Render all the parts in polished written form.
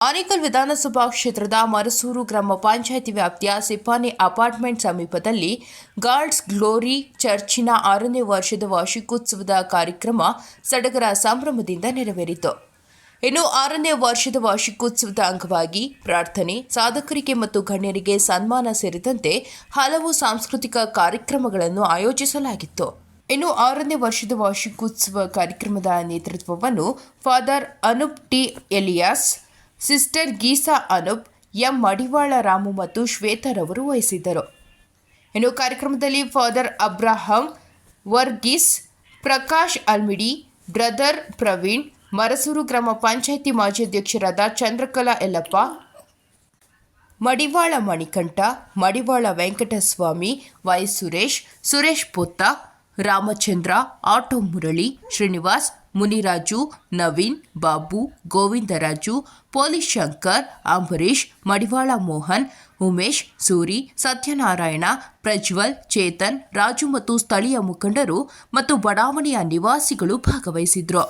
ಆನೇಕಲ್ ವಿಧಾನಸಭಾ ಕ್ಷೇತ್ರದ ಮರಸೂರು ಗ್ರಾಮ ಪಂಚಾಯಿತಿ ವ್ಯಾಪ್ತಿಯ ಸಿಪಾನಿ ಅಪಾರ್ಟ್ಮೆಂಟ್ ಸಮೀಪದಲ್ಲಿ ಗಾಡ್ಸ್ ಗ್ಲೋರಿ ಚರ್ಚಿನ 6ನೇ ವರ್ಷದ ವಾರ್ಷಿಕೋತ್ಸವದ ಕಾರ್ಯಕ್ರಮ ಸಡಗರ ಸಂಭ್ರಮದಿಂದ ನೆರವೇರಿತು. ಇನ್ನು 6ನೇ ವರ್ಷದ ವಾರ್ಷಿಕೋತ್ಸವದ ಅಂಗವಾಗಿ ಪ್ರಾರ್ಥನೆ, ಸಾಧಕರಿಗೆ ಮತ್ತು ಗಣ್ಯರಿಗೆ ಸನ್ಮಾನ ಸೇರಿದಂತೆ ಹಲವು ಸಾಂಸ್ಕೃತಿಕ ಕಾರ್ಯಕ್ರಮಗಳನ್ನು ಆಯೋಜಿಸಲಾಗಿತ್ತು. ಇನ್ನು 6ನೇ ವರ್ಷದ ವಾರ್ಷಿಕೋತ್ಸವ ಕಾರ್ಯಕ್ರಮದ ನೇತೃತ್ವವನ್ನು father Anoop T Elias, sister Geesa Anoop, M Madivala Ramu ಮತ್ತು ಶ್ವೇತರವರು ವಹಿಸಿದ್ದರು. ಇನ್ನು ಕಾರ್ಯಕ್ರಮದಲ್ಲಿ father Abraham Varghese, Prakash Almidi, brother Praveen, Marasuru ಗ್ರಾಮ ಪಂಚಾಯಿತಿ ಮಾಜಿ ಅಧ್ಯಕ್ಷರಾದ Chandrakala Yellappa, Madivala Manikanta, Madivala Venkataswamy, Y Suresh Potta, Ramachandra, auto Murali, Srinivas, Muniraju, Naveen, Babu, Govindaraju, police Shankar, Ambareesh, Madivala Mohan, Umesh, Suri, Satyanarayana, Prajwal, Chetan, Raju ಮತ್ತು ಸ್ಥಳೀಯ ಮುಖಂಡರು ಮತ್ತು ಬಡಾವಣೆಯ ನಿವಾಸಿಗಳು ಭಾಗವಹಿಸಿದ್ರು.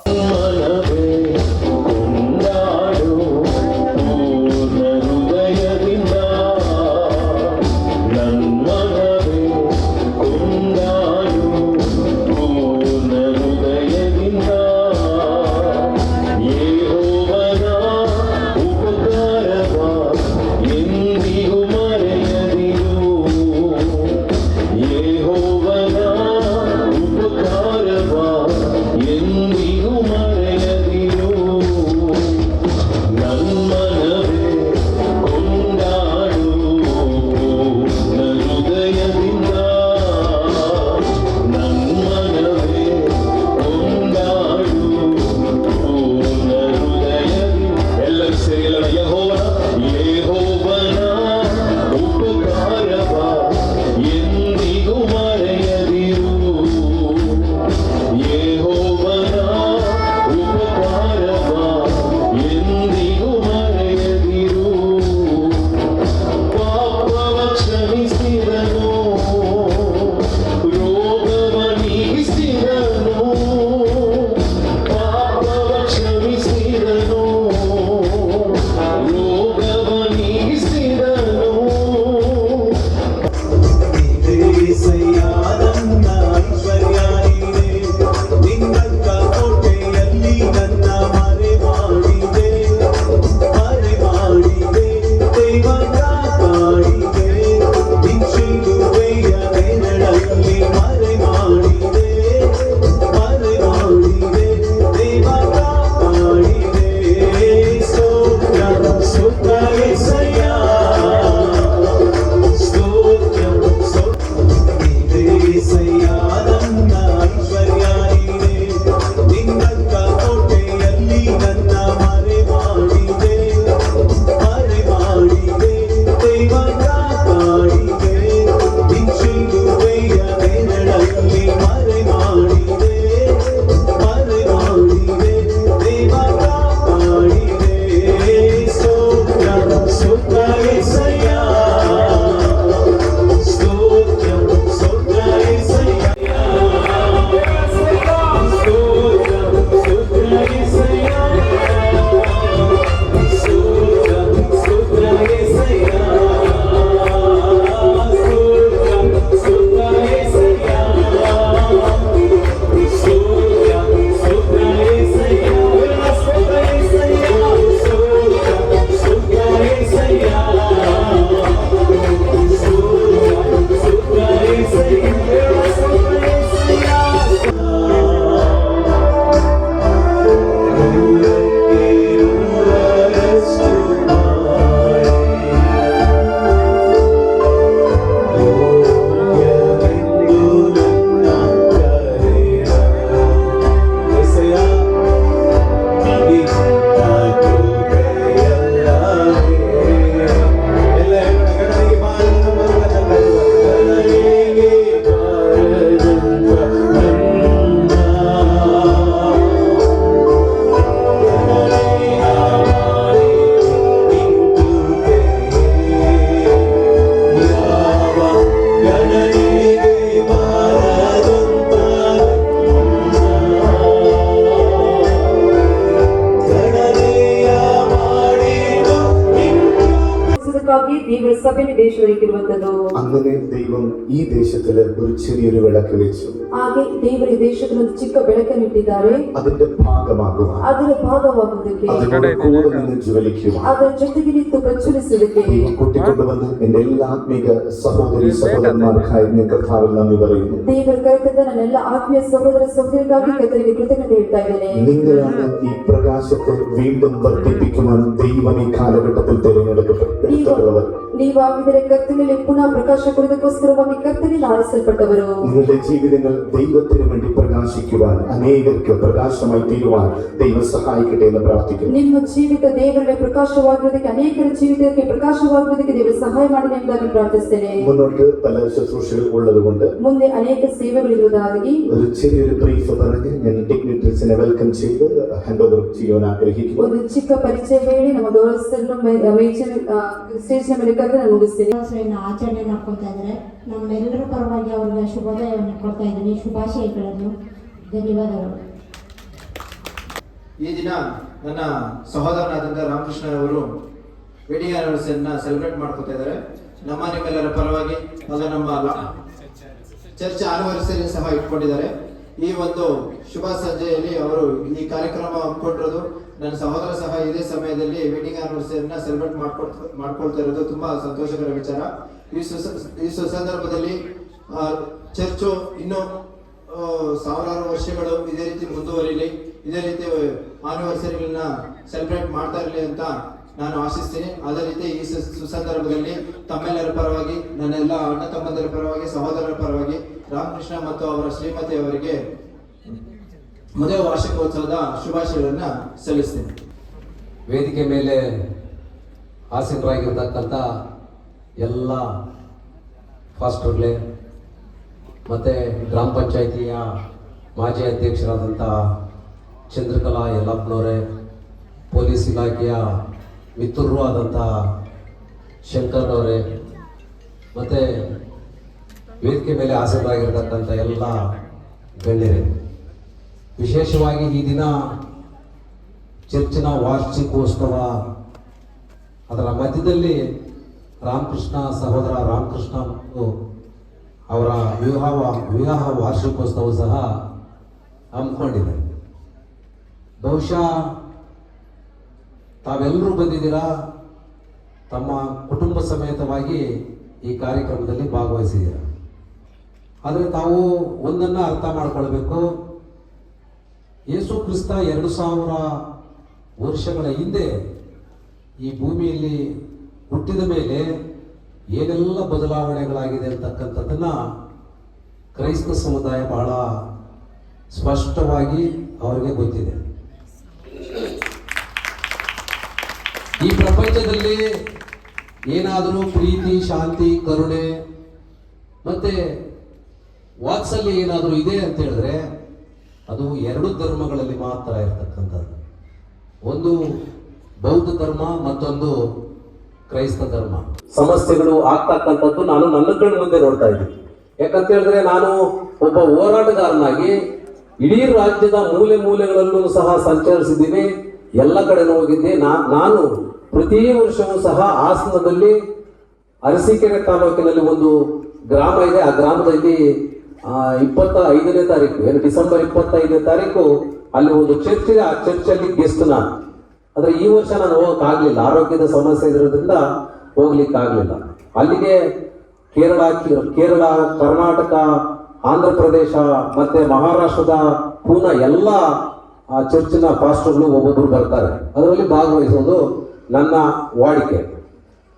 അതിനായി ദൈവ സഭയെ ദേശത്തിലേക്കിരുവന്നത്. അങ്ങനെ ദൈവം ഈ ദേശത്തില് ഒരു ചെറിയൊരു വിളക്ക് വെച്ചു. ಹಾಗೆ ದೇವರು ಈ ದೇಶದಲ್ಲಿ ಒಂದು ಚಿಕ್ಕ ಬೆಳಕನ್ನು ಇಟ್ಟಿದ್ದಾರೆ. അതിന്റെ ഭാഗമാകുവാൻ, ಅದರ ಭಾಗವಾಗುವುದಕ್ಕೆ, അതിനോട് കൂടെ നിന്ന് ജ്വലിക്കുവാൻ, ಅದರ ಜೊತೆಗೆ ನಿಂತು ಪ್ರಚುರಿಸುವುದಕ್ಕೆ ദൈവം കൂട്ടിക്കൊണ്ടുവന്ന് എന്റെ എല്ലാ ആത്മീക സഹോദരി സഹോദരന്മാർക്കായി ഞാൻ കർത്താവിൽ നന്ദി പറയുന്നു. ದೇವರು ಕರೆತಂದ ನನ್ನ ಎಲ್ಲ ಆತ್ಮೀಯ ಸಹೋದರ ಸಹೋದರಿಗಾಗಿ ಕರ್ತನಿಗೆ ಕೃತಜ್ಞತೆ ಹೇಳ್ತಾ ಇದ್ದೇನೆ. നിങ്ങളാണ് ഈ പ്രകാശത്തെ വീണ്ടും വർദ്ധിപ്പിക്കുവാൻ ദൈവം ഈ കാലഘട്ടത്തിൽ തിരഞ്ഞെടുക്കപ്പെട്ടവർ. ನೀವಾಗಿದ್ದರೆ ಕರ್ತನಲ್ಲಿ ಪುನಃ ಪ್ರಕಾಶ ಕೊಡುವುದಕ್ಕೋಸ್ಕರವಾಗಿ ಕರ್ತನಿಂದ ಆರಿಸಲ್ಪಟ್ಟವರು. നിങ്ങളുടെ ജീവിതങ്ങൾ ദൈവത്തിന് വേണ്ടി പ്രകാശിക്കുവാൻ, അനേകർക്ക് പ്രകാശമായി തീരുവാൻ ദൈവം സഹായിക്കട്ടെ എന്ന് പ്രാർത്ഥിക്കുന്നു. ನಿಮ್ಮ ಜೀವಿತ ದೇವರಲ್ಲಿ ಪ್ರಕಾಶವಾಗುವುದಕ್ಕೆ, ಅನೇಕರ ಜೀವಿತಕ್ಕೆ ಪ್ರಕಾಶವಾಗುವುದಕ್ಕೆ ದೇವರು ಸಹಾಯ ಮಾಡಲಿ ಎಂಬುದಾಗಿ ಪ್ರಾರ್ಥಿಸ್ತೇನೆ. മുന്നോട്ട് പല ശുശ്രൂഷകൾ ഉള്ളതുകൊണ്ട് ಮುಂದೆ ಅನೇಕ ಸೇವೆಗಳಿರುವುದಾಗಿ ഒരു ചെറിയൊരു ബ്രീഫ് പറഞ്ഞ് ഞാൻ ഡിഗ്നിറ്ററീസിനെ വെൽക്കം ചെയ്ത് ഹാൻഡ് ഓവർ ചെയ്യാൻ ആഗ്രഹിക്കുന്നു. ಒಂದು ಚಿಕ್ಕ ಪರಿಚಯ ಹೇಳಿ ನಮ್ಮ ಗೌರವಸ್ಥರನ್ನು ಸ್ಟೇಜ್ನ ಮೇಲೆ ಕರೆದು ನಾನು ಮುಗಿಸ್ತೇನೆ. ಆಚರಣೆ ಮಾಡ್ಕೊಳ್ತಾ ಇದ್ದಾರೆ. ನಮ್ಮೆಲ್ಲರ ಪರವಾಗಿ ಅವರಿಗೆ ಶುಭೋದಯವನ್ನು ಕೊಡ್ತಾ ಇದ್ದೀನಿ, ಶುಭಾಶಯಗಳನ್ನು. ಧನ್ಯವಾದಗಳು. ಈ ದಿನ ನನ್ನ ಸಹೋದರನಾದಂಥ ರಾಮಕೃಷ್ಣ ಅವರು ವೆಡ್ಡಿಂಗ್ ಆನಿವರ್ಸರಿನ ಸೆಲೆಬ್ರೇಟ್ ಮಾಡ್ಕೊತಾ ಇದ್ದಾರೆ. ನಿಮ್ಮೆಲ್ಲರ ಪರವಾಗಿ ಅದು ನಮ್ಮ ಚರ್ಚ್ ಆನಿವರ್ಸರಿ ಸಹ ಇಟ್ಕೊಂಡಿದ್ದಾರೆ. ಈ ಒಂದು ಶುಭ ಸಂಜೆಯಲ್ಲಿ ಅವರು ಈ ಕಾರ್ಯಕ್ರಮ ಹಮ್ಮಿಕೊಂಡಿರೋದು, ನನ್ನ ಸಹೋದರ ಸಹ ಇದೇ ಸಮಯದಲ್ಲಿ ವೆಡ್ಡಿಂಗ್ ಆನಿವರ್ಸರಿನ ಸೆಲೆಬ್ರೇಟ್ ಮಾಡ್ಕೊಳ್ತಾ ಇರೋದು ತುಂಬಾ ಸಂತೋಷಕರ ವಿಚಾರ. ಈ ಸುಸಂದರ್ಭದಲ್ಲಿ ಚರ್ಚು ಇನ್ನು ಸಾವಿರಾರು ವರ್ಷಗಳು ಇದೇ ರೀತಿ ಮುಂದುವರಿಲಿ, ಇದೇ ರೀತಿ ಆನಿವರ್ಸರಿಗಳನ್ನ ಸೆಲೆಬ್ರೇಟ್ ಮಾಡ್ತಾ ಇರಲಿ ಅಂತ ನಾನು ಆಶಿಸ್ತೀನಿ. ಅದೇ ರೀತಿ ಈ ಸುಸಂದರ್ಭದಲ್ಲಿ ತಮ್ಮೆಲ್ಲರ ಪರವಾಗಿ, ನನ್ನೆಲ್ಲ ಅಣ್ಣ ತಮ್ಮಂದರ ಪರವಾಗಿ, ಸಹೋದರರ ಪರವಾಗಿ ರಾಮಕೃಷ್ಣ ಮತ್ತು ಅವರ ಶ್ರೀಮತಿ ಅವರಿಗೆ ಮದುವೆ ವಾರ್ಷಿಕೋತ್ಸವದ ಶುಭಾಶಯಗಳನ್ನ ಸಲ್ಲಿಸ್ತೀನಿ. ವೇದಿಕೆ ಮೇಲೆ ಆಸೀನರಾಗಿರ್ತಕ್ಕಂಥ ಎಲ್ಲ ಫಾಸ್ಟರ್ಗಳೇ ಮತ್ತು ಗ್ರಾಮ ಪಂಚಾಯಿತಿಯ ಮಾಜಿ ಅಧ್ಯಕ್ಷರಾದಂಥ ಚಂದ್ರಕಲಾ ಯಲ್ಲಪ್ಪನವರೇ, ಪೊಲೀಸ್ ಇಲಾಖೆಯ ಮಿತ್ರರು ಆದಂಥ ಶಂಕರ್ನವರೇ, ಮತ್ತು ವೇದಿಕೆ ಮೇಲೆ ಆಸೀನರಾಗಿರ್ತಕ್ಕಂಥ ಎಲ್ಲ ಗಣ್ಯರೇ, ವಿಶೇಷವಾಗಿ ಈ ದಿನ ಚರ್ಚಿನ ವಾರ್ಷಿಕೋತ್ಸವ, ಅದರ ಮಧ್ಯದಲ್ಲಿ ರಾಮಕೃಷ್ಣ ಸಹೋದರ ರಾಮಕೃಷ್ಣ ಮತ್ತು ಅವರ ವಿವಾಹ ವಾರ್ಷಿಕೋತ್ಸವ ಸಹ ಹಮ್ಮಿಕೊಂಡಿದೆ. ಬಹುಶಃ ತಾವೆಲ್ಲರೂ ಬಂದಿದ್ದೀರಾ, ತಮ್ಮ ಕುಟುಂಬ ಸಮೇತವಾಗಿ ಈ ಕಾರ್ಯಕ್ರಮದಲ್ಲಿ ಭಾಗವಹಿಸಿದ್ದೀರಾ. ಆದರೆ ತಾವು ಒಂದನ್ನು ಅರ್ಥ ಮಾಡ್ಕೊಳ್ಬೇಕು, ಯೇಸು ಕ್ರಿಸ್ತ 2000 ವರ್ಷಗಳ ಹಿಂದೆ ಈ ಭೂಮಿಯಲ್ಲಿ ಹುಟ್ಟಿದ ಮೇಲೆ ಏನೆಲ್ಲ ಬದಲಾವಣೆಗಳಾಗಿದೆ ಅಂತಕ್ಕಂಥದ್ದನ್ನ ಕ್ರೈಸ್ತ ಸಮುದಾಯ ಬಹಳ ಸ್ಪಷ್ಟವಾಗಿ ಅವರಿಗೆ ಗೊತ್ತಿದೆ. ಈ ಪ್ರಪಂಚದಲ್ಲಿ ಏನಾದರೂ ಪ್ರೀತಿ, ಶಾಂತಿ, ಕರುಣೆ ಮತ್ತೆ ವಾತ್ಸಲ್ಯ ಏನಾದರೂ ಇದೆ ಅಂತ ಹೇಳಿದ್ರೆ ಅದು 2 ಧರ್ಮಗಳಲ್ಲಿ ಮಾತ್ರ ಇರತಕ್ಕಂಥದ್ದು. ಒಂದು ಬೌದ್ಧ ಧರ್ಮ, ಮತ್ತೊಂದು ಕ್ರೈಸ್ತ ಧರ್ಮ. ಸಮಸ್ಯೆಗಳು ಆಗ್ತಕ್ಕಂಥದ್ದು ನಾನು ನನ್ನ ಕಣ್ಣು ಮುಂದೆ ನೋಡ್ತಾ ಇದ್ದೀನಿ. ಯಾಕಂತ ಹೇಳಿದ್ರೆ ನಾನು ಒಬ್ಬ ಹೋರಾಟಗಾರನಾಗಿ ಇಡೀ ರಾಜ್ಯದ ಮೂಲೆ ಮೂಲೆಗಳಲ್ಲೂ ಸಹ ಸಂಚರಿಸಿದ್ದೀನಿ, ಎಲ್ಲ ಕಡೆ ಹೋಗಿದ್ದೆ. ನಾನು ಪ್ರತಿ ವರ್ಷವೂ ಸಹ ಹಾಸನದಲ್ಲಿ ಅರಸೀಕೆರೆ ತಾಲೂಕಿನಲ್ಲಿ ಒಂದು ಗ್ರಾಮ ಇದೆ. ಆ ಗ್ರಾಮದಲ್ಲಿ 25ನೇ ತಾರೀಕು, ಡಿಸೆಂಬರ್ 25ನೇ ತಾರೀಕು ಅಲ್ಲಿ ಒಂದು ಚರ್ಚ್ ಇದೆ. ಆ ಚರ್ಚಲ್ಲಿ ಗೆಸ್ಟ್ ನಾನು. ಆದ್ರೆ ಈ ವರ್ಷ ನಾನು ಹೋಗಕ್ಕಾಗ್ಲಿಲ್ಲ, ಆರೋಗ್ಯದ ಸಮಸ್ಯೆ ಇರೋದ್ರಿಂದ ಹೋಗ್ಲಿಕ್ಕಾಗ್ಲಿಲ್ಲ. ಅಲ್ಲಿಗೆ ಕೇರಳ, ಕರ್ನಾಟಕ, ಆಂಧ್ರ ಪ್ರದೇಶ ಮತ್ತೆ ಮಹಾರಾಷ್ಟ್ರದ ಪೂನಾ ಎಲ್ಲ ಆ ಚರ್ಚಿನ ಪಾಸ್ಟರ್ಗಳು ಒಬ್ಬೊಬ್ರು ಬರ್ತಾರೆ. ಅದರಲ್ಲಿ ಭಾಗವಹಿಸೋದು ನನ್ನ ವಾಡಿಕೆ.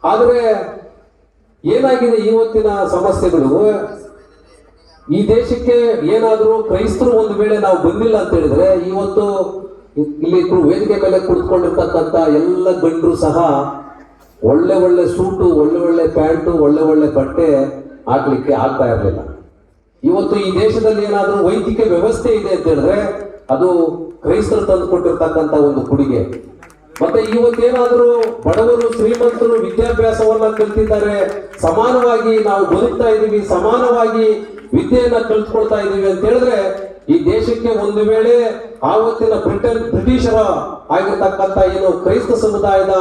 ಆದರೆ ಏನಾಗಿದೆ ಇವತ್ತಿನ ಸಮಸ್ಯೆಗಳು, ಈ ದೇಶಕ್ಕೆ ಏನಾದರೂ ಕ್ರೈಸ್ತರು ಒಂದು ವೇಳೆ ನಾವು ಬಂದಿಲ್ಲ ಅಂತ ಹೇಳಿದ್ರೆ, ಇವತ್ತು ಇಲ್ಲಿ ವೇದಿಕೆ ಮೇಲೆ ಕುಳಿತುಕೊಂಡಿರ್ತಕ್ಕಂಥ ಎಲ್ಲ ಗಂಡರು ಸಹ ಒಳ್ಳೆ ಒಳ್ಳೆ ಸೂಟು, ಒಳ್ಳೆ ಒಳ್ಳೆ ಪ್ಯಾಂಟು, ಒಳ್ಳೆ ಒಳ್ಳೆ ಬಟ್ಟೆ ಹಾಕ್ಲಿಕ್ಕೆ ಆಗ್ತಾ ಇರಲಿಲ್ಲ. ಇವತ್ತು ಈ ದೇಶದಲ್ಲಿ ಏನಾದರೂ ವೈದ್ಯಕೀಯ ವ್ಯವಸ್ಥೆ ಇದೆ ಅಂತ ಹೇಳಿದ್ರೆ ಅದು ಕ್ರೈಸ್ತರು ತಂದುಕೊಟ್ಟಿರ್ತಕ್ಕಂಥ ಒಂದು ಕೊಡುಗೆ. ಮತ್ತೆ ಇವತ್ತೇನಾದರೂ ಬಡವರು, ಶ್ರೀಮಂತರು ವಿದ್ಯಾಭ್ಯಾಸವನ್ನ ಕಲ್ತಿದ್ದಾರೆ, ಸಮಾನವಾಗಿ ನಾವು ಬದುಕ್ತಾ ಇದೀವಿ, ಸಮಾನವಾಗಿ ವಿದ್ಯೆಯನ್ನ ಕಲ್ತ್ಕೊಳ್ತಾ ಇದೀವಿ ಅಂತ ಹೇಳಿದ್ರೆ, ಈ ದೇಶಕ್ಕೆ ಒಂದು ವೇಳೆ ಆವತ್ತಿನ ಬ್ರಿಟಿಷರ ಆಗಿರ್ತಕ್ಕಂಥ ಏನು ಕ್ರೈಸ್ತ ಸಮುದಾಯದ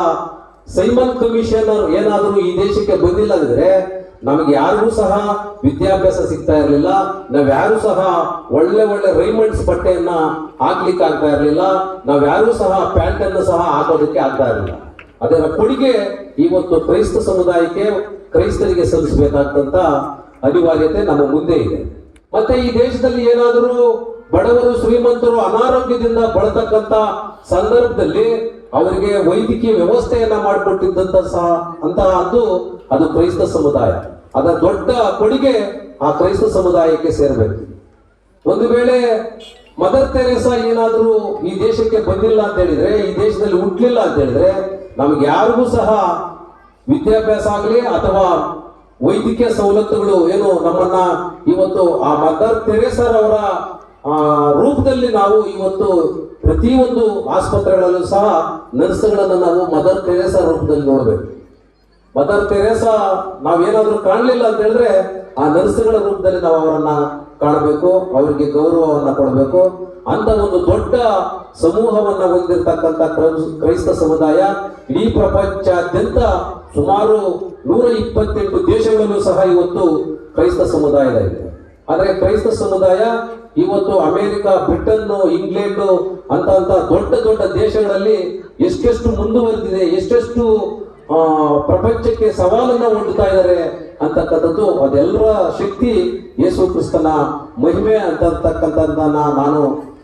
ಸೈಮನ್ ಕಮಿಷನರ್ ಏನಾದರೂ ಈ ದೇಶಕ್ಕೆ ಬಂದಿಲ್ಲ ಅಂದ್ರೆ ನಮಗೆ ಯಾರಿಗೂ ಸಹ ವಿದ್ಯಾಭ್ಯಾಸ ಸಿಗ್ತಾ ಇರಲಿಲ್ಲ. ನಾವ್ ಯಾರು ಸಹ ಒಳ್ಳೆ ರೈಮಂಡ್ಸ್ ಬಟ್ಟೆಯನ್ನ ಹಾಕ್ಲಿಕ್ಕೆ ಆಗ್ತಾ ಇರಲಿಲ್ಲ. ನಾವ್ ಯಾರು ಸಹ ಪ್ಯಾಂಟ್ ಅನ್ನು ಸಹ ಹಾಕೋದಕ್ಕೆ ಆಗ್ತಾ ಇರಲಿಲ್ಲ. ಅದರ ಕೊಡುಗೆ ಇವತ್ತು ಕ್ರೈಸ್ತ ಸಮುದಾಯಕ್ಕೆ, ಕ್ರೈಸ್ತರಿಗೆ ಸಲ್ಲಿಸಬೇಕಾದಂತ ಅನಿವಾರ್ಯತೆ ನಮ್ಮ ಮುಂದೆ ಇದೆ. ಮತ್ತೆ ಈ ದೇಶದಲ್ಲಿ ಏನಾದರೂ ಬಡವರು ಶ್ರೀಮಂತರು ಅನಾರೋಗ್ಯದಿಂದ ಬಳತಕ್ಕಂತ ಸಂದರ್ಭದಲ್ಲಿ ಅವರಿಗೆ ವೈದ್ಯಕೀಯ ವ್ಯವಸ್ಥೆಯನ್ನ ಮಾಡಿಕೊಟ್ಟಿದ್ದಂತ ಸಹ ಅದು ಕ್ರೈಸ್ತ ಸಮುದಾಯ. ಅದರ ದೊಡ್ಡ ಕೊಡುಗೆ ಆ ಕ್ರೈಸ್ತ ಸಮುದಾಯಕ್ಕೆ ಸೇರಬೇಕು. ಒಂದು ವೇಳೆ ಮದರ್ ತೆರೇಸಾ ಏನಾದರೂ ಈ ದೇಶಕ್ಕೆ ಬಂದಿಲ್ಲ ಅಂತ ಹೇಳಿದ್ರೆ, ಈ ದೇಶದಲ್ಲಿ ಹುಟ್ಟಲಿಲ್ಲ ಅಂತ ಹೇಳಿದ್ರೆ, ನಮ್ಗೆ ಯಾರಿಗೂ ಸಹ ವಿದ್ಯಾಭ್ಯಾಸ ಆಗಲಿ ಅಥವಾ ವೈದ್ಯಕೀಯ ಸವಲತ್ತುಗಳು ಏನು ನಮ್ಮನ್ನ ಇವತ್ತು ಆ ಮದರ್ ತೆರೇಸರ್ ಅವರ ರೂಪದಲ್ಲಿ ನಾವು ಇವತ್ತು ಪ್ರತಿಯೊಂದು ಆಸ್ಪತ್ರೆಗಳಲ್ಲೂ ಸಹ ನರ್ಸ್ಗಳನ್ನ ನಾವು ಮದರ್ ತೆರೇಸಾ ರೂಪದಲ್ಲಿ ನೋಡ್ಬೇಕು. ಮದರ್ ತೆರೇಸಾ ನಾವೇನಾದ್ರೂ ಕಾಣಲಿಲ್ಲ ಅಂತ ಹೇಳಿದ್ರೆ ಆ ನರ್ಸ್ಗಳ ರೂಪದಲ್ಲಿ ನಾವು ಅವರನ್ನ ಕಾಣಬೇಕು, ಅವರಿಗೆ ಗೌರವವನ್ನ ಕೊಡಬೇಕು. ಅಂತ ಒಂದು ದೊಡ್ಡ ಸಮೂಹವನ್ನ ಹೊಂದಿರತಕ್ಕಂತ ಕ್ರೈಸ್ತ ಸಮುದಾಯ ಇಡೀ ಪ್ರಪಂಚಾದ್ಯಂತ ಸುಮಾರು 128 ದೇಶಗಳಲ್ಲೂ ಸಹ ಇವತ್ತು ಕ್ರೈಸ್ತ ಸಮುದಾಯ ಇದೆ. ಆದ್ರೆ ಕ್ರೈಸ್ತ ಸಮುದಾಯ ಇವತ್ತು ಅಮೆರಿಕ, ಬ್ರಿಟನ್, ಇಂಗ್ಲೆಂಡ್ ಅಂತ ದೊಡ್ಡ ದೇಶಗಳಲ್ಲಿ ಎಷ್ಟೆಷ್ಟು ಮುಂದುವರೆದಿದೆ, ಎಷ್ಟೆಷ್ಟು ಪ್ರಪಂಚಕ್ಕೆ ಸವಾಲನ್ನ ಒಡ್ಡುತ್ತಾ ಇದ್ದಾರೆ ಅಂತಕ್ಕಂಥದ್ದು ಅದೆಲ್ಲರ ಶಕ್ತಿ ಯೇಸು ಕ್ರಿಸ್ತನ ಮಹಿಮೆ ಅಂತಕ್ಕಂಥದ್ದನ್ನ ನಾನು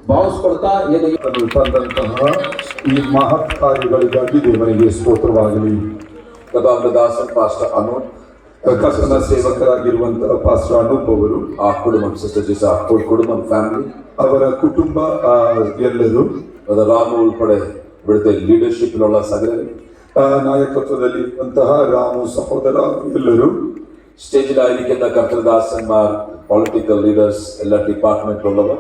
ಭಾವಿಸ್ಕೊಳ್ತಾ ಏನು ತಂದಂತಹ ಈ ಮಹತ್ ಕಾರ್ಯಗಳಿಗಾಗಿ ದೇವರಿಗೆ ಸ್ತೋತ್ರವಾಗಲಿ. ಕದಾಂಗ ದಾಸನ್ ಪಾಸ್ಟರ್ ಅನೂಪ್, ಕರ್ತನ ಸೇವಕರಾಗಿರುವಂತಹ ಪಾಸ್ಟರ್ ಅನೂಪ್ ಅವರು, ಆ ಕುಟುಂಬ ಸಿಸ್ಟರ್ ಜಿಸಾ ಕುಟುಂಬ ಫ್ಯಾಮಿಲಿ, ಅವರ ಕುಟುಂಬ ಎಲ್ಲರೂ, ರಾಮು ಉಳ್ಪಡೆ ಇവിടുത്തെ ಲೀಡರ್ಶಿಪ್ലുള്ള സകലരും, ನಾಯಕತ್ವದಲ್ಲಿ ಇರುವಂತಹ ರಾಮು ಸಹೋದರ ಎಲ್ಲರೂ, സ്റ്റേജിലായിരിക്കുന്ന കർത്തൃദാസന്മാർ, പൊളിಟಿಕಲ್ ಲೀಡರ್ಸ್, ಎಲ್ಲ ಡಿಪಾರ್ಟ್ಮೆಂಟ್ലുള്ളവർ,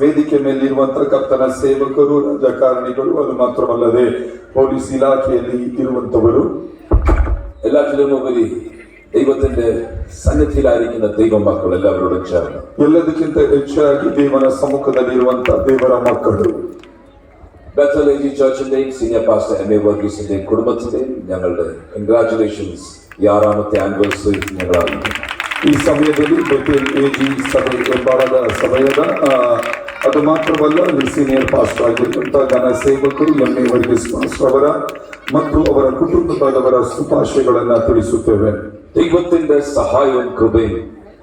ವೇದಿಕೆ ಮೇಲಿರುವಂತಹ ಕರ್ತನ ಸೇವಕರು, ರಾಜಕಾರಣಿಗಳು, ಅದು ಮಾತ್ರವಲ್ಲದೆ ಪೊಲೀಸ್ ಇಲಾಖೆಯಲ್ಲಿ ಇರುವಂತವರು, എല്ലാറ്റിലും ഉപരി ദൈവത്തിന്റെ സന്നിധിയിലായിരിക്കുന്ന ദൈവമക്കൾ എല്ലാവരോടും ചേർന്ന് ಎಲ್ಲದಕ್ಕಿಂತ ಹೆಚ್ಚಾಗಿ ದೇವರ ಸಮ್ಮುಖದಲ್ಲಿರುವಂತಹ ದೇವರ ಮಕ್ಕಳು, ബെത്തലേജി ചർച്ചിന്റെയും സീനിയർ പാസ്റ്റർ എം എ വർഗീസിന്റെയും കുടുംബത്തിന്റെയും ഞങ്ങളുടെ കൺഗ്രാറ്റുലേഷൻസ് ഈ 6ാമത്തെ ആനിവേഴ്സറി ഞങ്ങൾ അറിയിക്കുന്നു. ಈ ಸಮಯದಲ್ಲಿ ಬೆಥೆಲ್ ಎಜಿ ಸಭೆ ಎಂಬಾದ ಸಮಯದ ಅದು ಮಾತ್ರವಲ್ಲ, ಸೀನಿಯರ್ ಪಾಸ್ಟರ್ ಆಗಿರುವಂತಹ ಘನ ಸೇವಕರು ಎಂ ಎ ವರ್ಗೀಸ್ ಪಾಸ್ಟರ್ ಅವರ ಮತ್ತು ಅವರ ಕುಟುಂಬದವರ ಶುಭಾಶಯಗಳನ್ನ ತಿಳಿಸುತ್ತೇವೆ. ദൈവത്തിന്റെ സഹായവും കൃപയും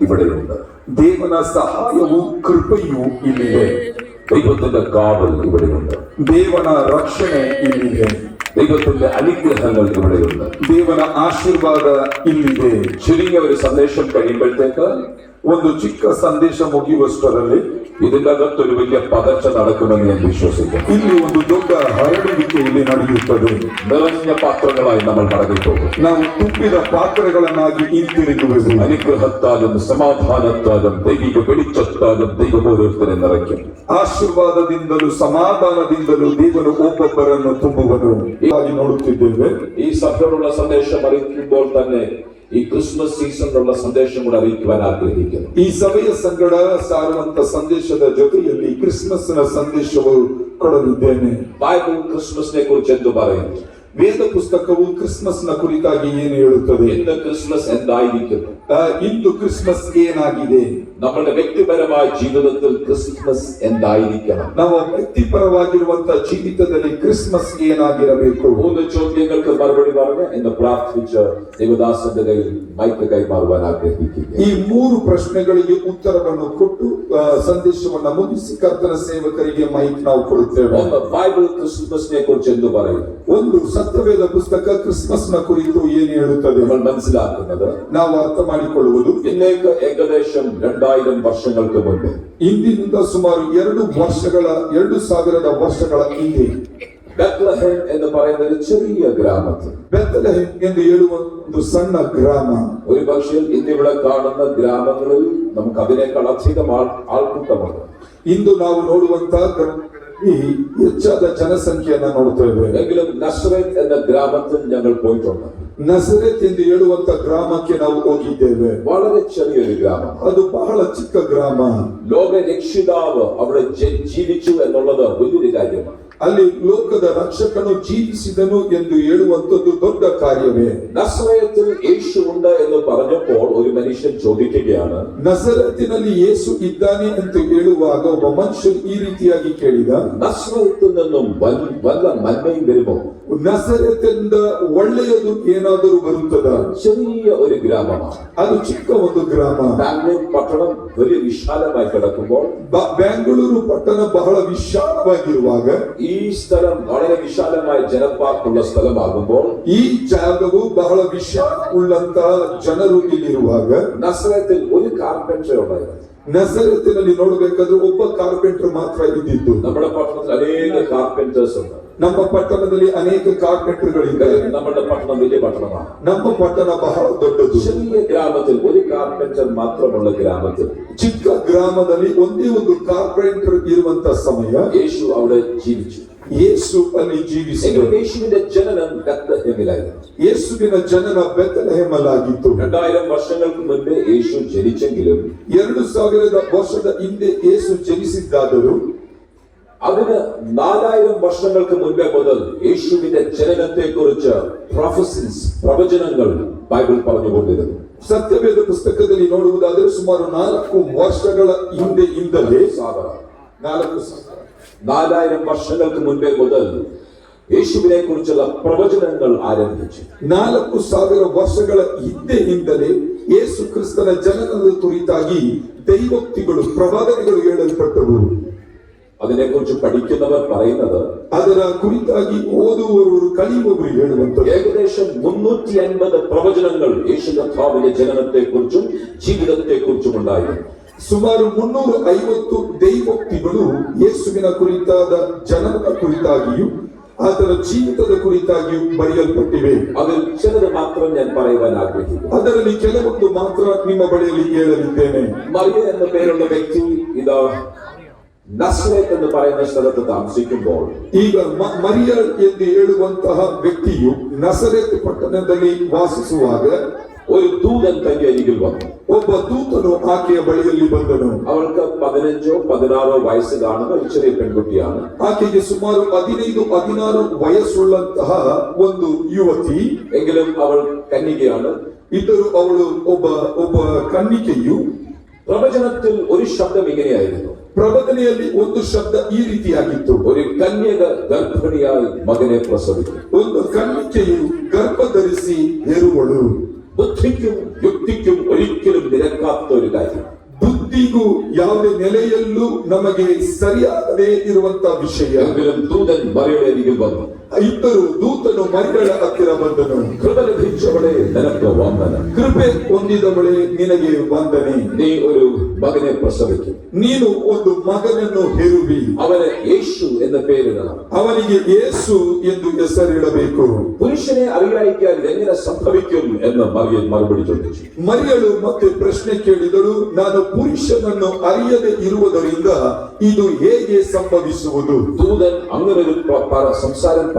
ഇവിടെയുണ്ട്. ದೇವನ ಸಹಾಯವು ಕೃಪೆಯು ಇಲ್ಲಿದೆ. ദൈവത്തിന്റെ കാവൽ ഇവിടെയുണ്ട്. ದೇವನ ರಕ್ಷಣೆ ಇಲ್ಲಿದೆ. ദൈവത്തിന്റെ അനുഗ്രഹങ്ങൾ ഇവിടെയുണ്ട്. ದೇವನ ಆಶೀರ್ವಾದ ಇಲ್ಲಿದೆ. ചുരുങ്ങിയ ഒരു സന്ദേശം കഴിയുമ്പോഴത്തേക്ക്, ಒಂದು ಚಿಕ್ಕ ಸಂದೇಶ ಮುಗಿಯುವಷ್ಟರಲ್ಲಿ ഇതിന്റെ അകത്തൊരു വലിയ പകർച്ച നടക്കുമെന്ന് ഞാൻ വിശ്വസിക്കുന്നു. ಇಲ್ಲಿ ಒಂದು ದೊಡ್ಡ ಹರಡುವಿಕೆ ಇಲ್ಲಿ ನಡೆಯುತ್ತದೆ. നിറഞ്ഞ പാത്രങ്ങളായി നമ്മൾ മടങ്ങിപ്പോകും. ನಾವು ತುಂಬಿದ ಪಾತ್ರೆಗಳನ್ನಾಗಿ ಹಿಂತಿರುಗುವೆವು. അനുഗ്രഹത്താലും സമാധാനത്താലും ദൈവിക വെളിച്ചത്താലും ദൈവം ഓരോരുത്തരെ നിറയ്ക്കും. ಆಶೀರ್ವಾದದಿಂದಲೂ ಸಮಾಧಾನದಿಂದಲೂ ದೇವರು ಒಬ್ಬೊಬ್ಬರನ್ನು ತುಂಬುವನು. ಹೀಗಾಗಿ ನೋಡುತ್ತಿದ್ದೇವೆ. ഈ സഭയോടുള്ള സന്ദേശം അറിയിക്കുമ്പോൾ തന്നെ ഈ ക്രിസ്മസ് സീസണിലുള്ള സന്ദേശം കൂടെ അറിയിക്കുവാൻ ആഗ്രഹിക്കുന്നു. ಈ ಸಭೆಯ ಸಂಗಡ ಸಾರುವಂತ ಸಂದೇಶದ ಜೊತೆಯಲ್ಲಿ ಕ್ರಿಸ್ಮಸ್ನ ಸಂದೇಶವು ಕೊಡಲಿದ್ದೇನೆ. ബൈബിൾ ക്രിസ്മസിനെ കുറിച്ച് എന്തു പറയുന്നു? ವೇದ ಪುಸ್ತಕವು ಕ್ರಿಸ್ಮಸ್ನ ಕುರಿತಾಗಿ ಏನು ಹೇಳುತ್ತದೆ? ഇന്ന് ക്രിസ്മസ് എന്തായിരിക്കുന്നു? ಇಂದು ಕ್ರಿಸ್ಮಸ್ ಏನಾಗಿದೆ? നമ്മുടെ വ്യക്തിപരമായ ജീവിതത്തിൽ ക്രിസ്മസ് എന്തായിരിക്കണം? ನಾವು ವ್ಯಕ್ತಿಪರವಾಗಿರುವಂತಹ ಜೀವಿತದಲ್ಲಿ ಕ್ರಿಸ್ಮಸ್ ಏನಾಗಿರಬೇಕು? 3 ചോദ്യങ്ങൾക്ക് മറുപടി പറഞ്ഞ് ഇന്ന് പ്രാർത്ഥിച്ച് ദേവദാസന്റെ കയ്യിൽ മൈക്ക് കൈമാറുവാൻ ആഗ്രഹിക്കുന്നു. ಈ 3 ಪ್ರಶ್ನೆಗಳಿಗೆ ಉತ್ತರವನ್ನು ಕೊಟ್ಟು ಸಂದೇಶವನ್ನು ಮುಗಿಸಿ ಕರ್ತನ ಸೇವಕರಿಗೆ ಮೈಕ್ ನಾವು ಕೊಡುತ್ತೇವೆ. ബൈബിൾ ക്രിസ്മസിനെ കുറിച്ച് എന്തു പറയുന്നു? ಒಂದು ಸತ್ಯವೇದ ಪುಸ್ತಕ ಕ್ರಿಸ್ಮಸ್ನ ಕುರಿತು ಏನು ಹೇಳುತ್ತದೆ? നമ്മൾ മനസ്സിലാക്കുന്നത്, ನಾವು ಅರ್ಥ ಮಾಡಿಕೊಳ್ಳುವುದು, ഇന്നേക്ക് ഏകദേശം 2000 വർഷങ്ങൾക്ക് മുൻപ്, ಇಂದಿನಿಂದ ಸುಮಾರು 2000 ವರ್ಷಗಳ ಹಿಂದೆ ബെത്ലഹേം എന്ന് പറയുന്ന ഒരു ചെറിയ ഗ്രാമത്തിൽ, ಬೆತ್ತಲೆಹೆಮ್ ಎಂದು ಹೇಳುವ ಒಂದು ಸಣ್ಣ ಗ್ರಾಮ, ഒരു പക്ഷേ ഇന്നിവിടെ കാണുന്ന ഗ്രാമങ്ങളിൽ നമുക്ക് അതിനേക്കാൾ അധികം ആൾക്കൂട്ടമുണ്ട്. ಇಂದು ನಾವು ನೋಡುವಂತಹ ಗ್ರಾಮಗಳಲ್ಲಿ ಹೆಚ್ಚಾದ ಜನಸಂಖ್ಯೆಯನ್ನ ನೋಡುತ್ತೇವೆ. എങ്കിലും നസ്രേത്ത് എന്ന ഗ്രാമത്തിൽ ഞങ്ങൾ പോയിട്ടുണ്ട്. ನಸರೆತ್ ಎಂದು ಹೇಳುವಂತ ಗ್ರಾಮಕ್ಕೆ ನಾವು ಹೋಗಿದ್ದೇವೆ. വളരെ ചെറിയൊരു ഗ്രാമം. ಅದು ಬಹಳ ಚಿಕ್ಕ ಗ್ರಾಮ. ലോക രക്ഷിതാവ് അവിടെ ജീവിച്ചു എന്നുള്ളത് വലിയൊരു കാര്യമാണ്. ಅಲ್ಲಿ ಲೋಕದ ರಕ್ಷಕನು ಜೀವಿಸಿದನು ಎಂದು ಹೇಳುವಂತದ್ದು ದೊಡ್ಡ ಕಾರ್ಯವೇ. നസറേത്തിൽ യേശു ഉണ്ട് എന്ന് പറഞ്ഞപ്പോൾ ഒരു മനുഷ്യൻ ചോദിക്കുകയാണ്, ನಜರೇತಿನಲ್ಲಿ ಯೇಸು ಇದ್ದಾನೆ ಅಂತ ಹೇಳುವಾಗ ಒಬ್ಬ ಮನುಷ್ಯನು ಈ ರೀತಿಯಾಗಿ ಕೇಳಿದ, നസറേത്തിൽ നിന്നും വല്ല നന്മയും വരുമോ? ನಜರೇತಿನಿಂದ ಒಳ್ಳೆಯದು ಏನಾದರೂ ಬರುತ್ತದ? ചെറിയ ഒരു ഗ്രാമമാണ്. ಅದು ಚಿಕ್ಕ ಒಂದು ಗ್ರಾಮ. ബാംഗ്ലൂർ പട്ടണം വലിയ വിശാലമായി കിടക്കുമ്പോൾ, ಬೆಂಗಳೂರು ಪಟ್ಟಣ ಬಹಳ ವಿಶಾಲವಾಗಿರುವಾಗ, ഈ സ്ഥലം വളരെ വിശാലമായ ജനപ്പാർക്കുള്ള സ്ഥലമാകുമ്പോൾ, ಈ ಜಾಗವು ಬಹಳ ವಿಶಾಲ ಉಳ್ಳಂತಹ ಜನರು ಇಲ್ಲಿರುವಾಗ, നസറേത്തിൽ ഒരു കാർപ്പൻറ്റർ ഉണ്ടായിരുന്നു. ನಜರೇತಿನಲ್ಲಿ ನೋಡಬೇಕಾದ್ರೆ ಒಬ್ಬ ಕಾರ್ಪೆಂಟರ್ ಮಾತ್ರ ಇದ್ದಿದ್ದು. നമ്മുടെ പട്ടണത്തിൽ അനേക കാർപ്പൻറ്റേഴ്സ് ഉണ്ട്. ನಮ್ಮ ಪಟ್ಟಣದಲ್ಲಿ ಅನೇಕ ಕಾರ್ಪೆಂಟರ್ಗಳಿದ್ದಾರೆ. നമ്മുടെ പട്ടണം വലിയ പട്ടണമാണ്. ನಮ್ಮ ಪಟ್ಟಣ ಬಹಳ ದೊಡ್ಡದು. ചെറിയ ഗ്രാമത്തിൽ ഒരു കാർപ്പൻറ്റർ മാത്രമുള്ള ഗ്രാമത്തിൽ ಚಿಕ್ಕ ಗ್ರಾಮದಲ್ಲಿ ಒಂದೇ ಒಂದು ಕಾರ್ಪೆಂಟರ್ ಇರುವಂತ ಸಮಯ യേശു അവിടെ ജീവിച്ചു. ಯೇಸು ಅಲ್ಲಿ ಜೀವಿಸಿದರು. എങ്കിലും യേശുവിന്റെ ജനനം ബത്ലഹേമിലായിരുന്നു. ಯೇಸುವಿನ ಜನನ ಬೆತ್ಲೆಹೇಮಲಾಗಿತ್ತು. 2000 വർഷങ്ങൾക്ക് മുൻപേ യേശു ജനിച്ചെങ്കിലും 2000 ವರ್ಷದ ಹಿಂದೆ ಯೇಸು ಜನಿಸಿದ್ದಾದರೂ അതിന് 4000 വർഷങ്ങൾക്ക് മുൻപേ മുതൽ യേശുവിന്റെ ജനനത്തെ കുറിച്ച് പ്രവചനങ്ങൾ ബൈബിൾ പറഞ്ഞുകൊണ്ടിരുന്നു. ಸತ್ಯವೇದ ಪುಸ್ತಕದಲ್ಲಿ ನೋಡುವುದಾದರೆ ಸುಮಾರು 4 ವರ್ಷಗಳ ಹಿಂದೆಯಿಂದಲೇ 4000 വർഷങ്ങൾക്ക് മുൻപേ മുതൽ യേശുവിനെ കുറിച്ചുള്ള പ്രവചനങ്ങൾ ആരംഭിച്ചു. 4000 ವರ್ಷಗಳ ಹಿಂದೆಯಿಂದಲೇ ಯೇಸು ಕ್ರಿಸ್ತನ ಜನನದ ಕುರಿತಾಗಿ ದೈವೋಕ್ತಿಗಳು ಪ್ರವಾದನೆಗಳು ಹೇಳಲ್ಪಟ್ಟವು. അതിനെക്കുറിച്ച് പഠിക്കുന്നവർ പറയുന്നത്, ಅದರ ಕುರಿತಾಗಿ ಓದುವವರು ಕಲಿಯುವವರು ಹೇಳುವಂತದ್ದು ഏകദേശം 350 പ്രവചനങ്ങൾ യേശു കർത്താവിന്റെ ജനനത്തെക്കുറിച്ചും ജീവിതത്തെക്കുറിച്ചും ഉണ്ടായിരുന്നു. ಸುಮಾರು 350 ದೈವೋಕ್ತಿಗಳು ಯೇಸುವಿನ ಕುರಿತಾದ ಜನನದ ಕುರಿತಾಗಿಯೂ ಆತನ ಜೀವಿತದ ಕುರಿತಾಗಿಯೂ ಬರೆಯಲ್ಪಟ್ಟಿವೆ. അതിൽ ചിലത് മാത്രം ഞാൻ പറയുവാൻ ആഗ്രഹിക്കുന്നു. ಅದರಲ್ಲಿ ಕೆಲವೊಂದು ಮಾತ್ರ ನಿಮ್ಮ ಬಳಿಯಲ್ಲಿ ಹೇಳಲಿದ್ದೇನೆ. മറിയ എന്ന പേരുള്ള വ്യക്തി ഇതാ നസ്രേത്ത് എന്ന് പറയുന്ന സ്ഥലത്ത് താമസിക്കുമ്പോൾ, ಈಗ ಮರಿಯಲ್ ಎಂದು ಹೇಳುವಂತಹ ವ್ಯಕ್ತಿಯು ನಸರೇತ್ ಪಟ್ಟಣದಲ್ಲಿ ವಾಸಿಸುವಾಗ ഒരു ദൂതൻ തന്റെ അരികിൽ വന്നു. ಒಬ್ಬ ದೂತನು ಆಕೆಯ ಬಳಿಯಲ್ಲಿ ಬಂದನು. അവൾക്ക് 15-16 വയസ്സ് കാണുന്ന ഒരു ചെറിയ പെൺകുട്ടിയാണ്. ಆಕೆಗೆ ಸುಮಾರು 15-16 ವಯಸ್ಸುಳ್ಳಂತಹ ಒಂದು ಯುವತಿ. എങ്കിലും അവൾ കന്യകയാണ്. ಇದ್ದರೂ ಅವಳು ಒಬ್ಬ ಕನ್ನಿಕೆಯು. പ്രവചനത്തിൽ ഒരു ശബ്ദം ഇങ്ങനെയായിരുന്നു. ಪ್ರವಚನೆಯಲ್ಲಿ ಒಂದು ಶಬ್ದ ಈ ರೀತಿಯಾಗಿತ್ತು, ഒരു കന്യക ഗർഭിണിയായി മകനെ പ്രസവിക്കും. ಒಂದು ಕನ್ನಿಕೆಯು ಗರ್ಭ ಧರಿಸಿ ಹೆರುವಳು. ബുദ്ധിക്കും യുക്തിക്കും ഒരിക്കലും നിരക്കാത്ത ഒരു കാര്യം. ಬುದ್ಧಿಗೂ ಯಾವುದೇ ನೆಲೆಯಲ್ಲೂ ನಮಗೆ ಸರಿಯಾಗದೇ ಇರುವಂತಹ ವಿಷಯ. എങ്കിലും ദൂതൻ മറിയുടെ അരികിൽ വന്നു. ಇದ್ದರೂ ದೂತನು ಮರಿಗಳ ಹತ್ತಿರ ಬಂದನು. കൃപ ലഭിച്ചവളെ നിനക്ക് വന്ദനം. ಕೃಪೆ ಹೊಂದಿದವಳೇ ನಿನಗೆ ವಂದನೆ. നീ ഒരു മകനെ പ്രസവിക്കും. ನೀನು ಒಂದು ಮಗನನ್ನು ಹೆರುವಿ. അവന് യേശു എന്ന പേരിടണം. ಅವನಿಗೆ ಯೇಸು ಎಂದು ಹೆಸರಿಡಬೇಕು. പുരുഷനെ അറിയായിക്കാൻ എങ്ങനെ സംഭവിക്കും എന്ന് മറിയൻ മറുപടി ചോദിച്ചു. ಮರಿಯಳು ಮತ್ತೆ ಪ್ರಶ್ನೆ ಕೇಳಿದಳು, ನಾನು ಪುರುಷನನ್ನು ಅರಿಯದೆ ಇರುವುದರಿಂದ ಇದು ಹೇಗೆ ಸಂಭವಿಸುವುದು? ദൂതൻ അങ്ങനെ ഒരു സംസാരം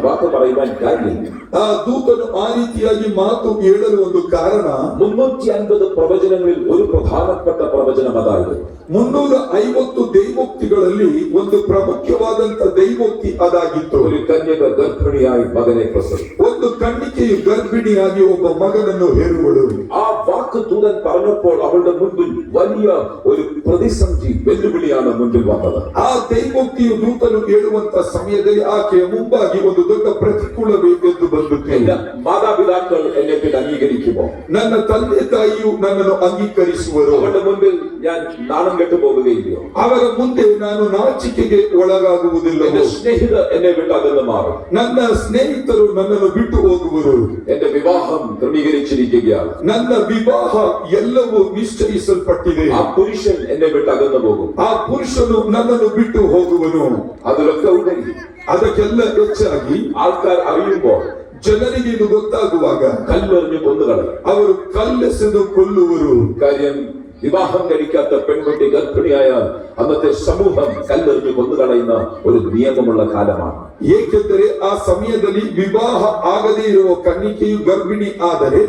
വാക്ക് പറയുവാൻ കാര്യമില്ല. ಆ ದೂತನು ಆ ರೀತಿಯಾಗಿ ಮಾತು ಹೇಳಲು ಒಂದು ಕಾರಣ, 350 പ്രവചനങ്ങളിൽ ഒരു പ്രധാനപ്പെട്ട പ്രവചനം അതായിരുന്നു. 350 ದೈವೋಕ್ತಿಗಳಲ್ಲಿ ಒಂದು ಪ್ರಮುಖವಾದಂತ ದೈವೋಕ್ತಿ ಅದಾಗಿತ್ತು. ഒരു കന്യക ഗർഭിണിയായി മകനെ പ്രസവിക്കും. ಒಂದು ಕನ್ನಿಕೆಯು ಗರ್ಭಿಣಿಯಾಗಿ ಒಬ್ಬ ಮಗನನ್ನು ಹೆರುವಳು. ആ വാക്ക് ദൂതൻ പറഞ്ഞപ്പോൾ അവളുടെ മുൻപിൽ വലിയ ഒരു പ്രതിസന്ധി, വെല്ലുവിളിയാണ് മുൻപിൽ വന്നത്. ಆ ದೈವೋಕ್ತಿಯು ದೂತನು ಹೇಳುವಂತ ಸಮಯದಲ್ಲಿ ಆಕೆಯ ಮುಂಬಾಗಿ ಒಂದು ದೊಡ್ಡ ಪ್ರತಿಕೂಲವೆಂದು ಬಂದಿತು. എന്റെ മാതാപിതാക്കൾ എന്നെ പിന്നെ അംഗീകരിക്കുമോ? ನನ್ನ ತಂದೆ ತಾಯಿಯು ನನ್ನನ್ನು ಅಂಗೀಕರಿಸುವರು. അവരുടെ മുൻപിൽ ഞാൻ നാണം കെട്ടു പോകുകയില്ലയോ? ಅವರ ಮುಂದೆ ನಾನು ನಾಚಿಕೆಗೆ ಒಳಗಾಗುವುದಿಲ್ಲ. എന്റെ സ്നേഹിതർ എന്നെ വിട്ട് അകന്നു മാറും. ನನ್ನ ಸ್ನೇಹಿತರು ನನ್ನನ್ನು ಬಿಟ್ಟು ಹೋಗುವರು. എന്റെ വിവാഹം ക്രമീകരിച്ചിരിക്കുകയാണ്. ನನ್ನ ವಿವಾಹ ಎಲ್ಲವೂ ನಿಶ್ಚಯಿಸಲ್ಪಟ್ಟಿದೆ. ആ പുരുഷൻ എന്നെ വിട്ട് അകന്നു പോകും. ಆ ಪುರುಷನು ನನ್ನನ್ನು ಬಿಟ್ಟು ಹೋಗುವನು. അതിലൊക്കെ ഉപരി ಅದಕ್ಕೆಲ್ಲ ಹೆಚ್ಚಾಗಿ ആൾക്കാർ അറിയുമ്പോൾ ಜನರಿಗೆ ಇದು ಗೊತ್ತಾಗುವಾಗ കല്ലെറിഞ്ഞ് കൊന്നുകളയും. ಅವರು ಕಲ್ಲೆಸೆದು ಕೊಲ್ಲುವರು. കാര്യം വിവാഹം കഴിക്കാത്ത പെൺകുട്ടി ഗർഭിണിയായാൽ അന്നത്തെ സമൂഹം കല്ലെറിഞ്ഞ് കൊന്നുകളയുന്ന ഒരു നിയമമുള്ള കാലമാണ്. ಏಕೆಂದರೆ ಆ ಸಮಯದಲ್ಲಿ ವಿವಾಹ ಆಗದೇ ಇರುವ ಕನ್ನಿಕೆಯು ಗರ್ಭಿಣಿ ಆದರೆ